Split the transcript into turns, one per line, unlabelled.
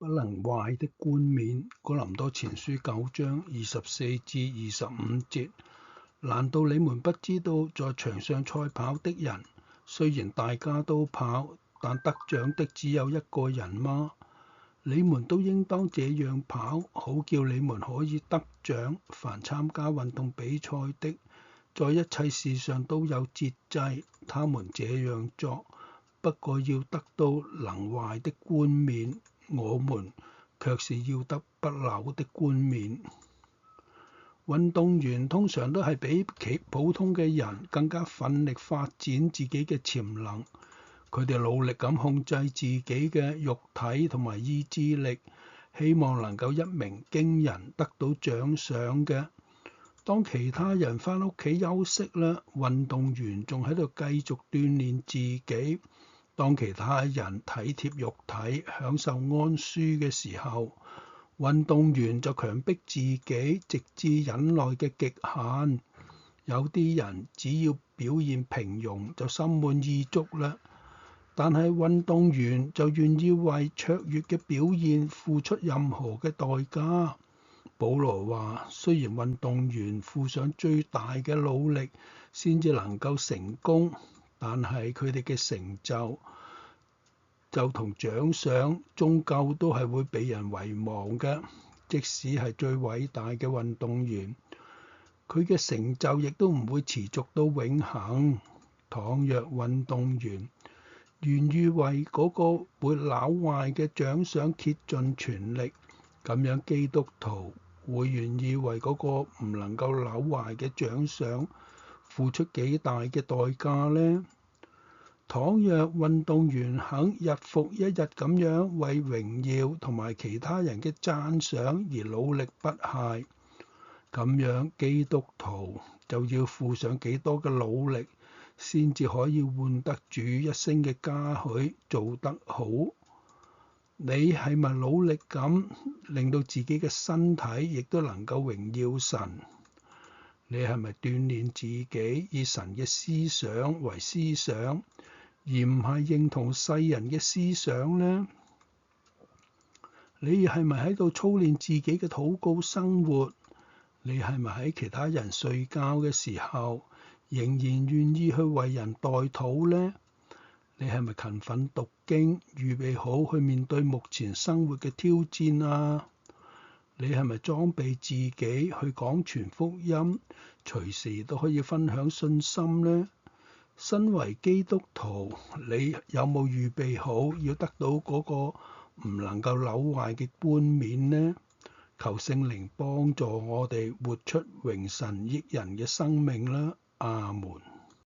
不能壞的冠冕。哥林多前書9章24至25節。難道你們不知道，在場上賽跑的人，雖然大家都跑，但得獎的只有一個人嗎？你們都應當這樣跑，好叫你們可以得獎。凡參加運動比賽的，在一切事上都有節制。他們這樣做，不過要得到能壞的冠冕，我們卻是要得不朽的冠冕。運動員通常都係比其普通嘅人更加奮力發展自己嘅潛能。佢哋努力咁控制自己嘅肉體同埋意志力，希望能夠一鳴驚人，得到獎賞嘅。當其他人返屋企休息啦，運動員仲喺度繼續鍛鍊自己。當其他人體貼肉體，享受安舒嘅時候，運動員就強迫自己，直至忍耐嘅極限。有啲人只要表現平庸就心滿意足啦。但係運動員就願意為卓越嘅表現付出任何嘅代價。保羅話：雖然運動員付上最大嘅努力先至能夠成功，但係佢哋嘅成就同獎賞終究都係會被人遺忘嘅。即使係最偉大嘅運動員，佢嘅成就亦都唔會持續到永恆。倘若運動員願意為嗰個會朽壞嘅獎賞竭盡全力，咁樣基督徒會願意為嗰個唔能夠朽壞嘅獎賞付出幾大嘅代價呢？倘若運動員肯日復一日咁樣為榮耀同埋其他人嘅讚賞而努力不懈，咁樣基督徒就要付上幾多嘅努力，先至可以換得主一聲嘅嘉許，做得好。你係咪努力咁令到自己嘅身體亦都能夠榮耀神？你係咪鍛鍊自己以神嘅思想為思想，而唔係認同世人嘅思想呢？你係咪喺度操練自己嘅禱告生活？你係咪喺其他人睡覺嘅時候，仍然願意去為人代禱呢？你係咪勤奮讀經，預備好去面對目前生活嘅挑戰啊？你係咪裝備自己去講傳福音，隨時都可以分享信心呢？身為基督徒，你有冇預備好要得到嗰個唔能夠朽壞嘅冠冕呢？求聖靈幫助我哋活出榮神益人嘅生命啦！阿門。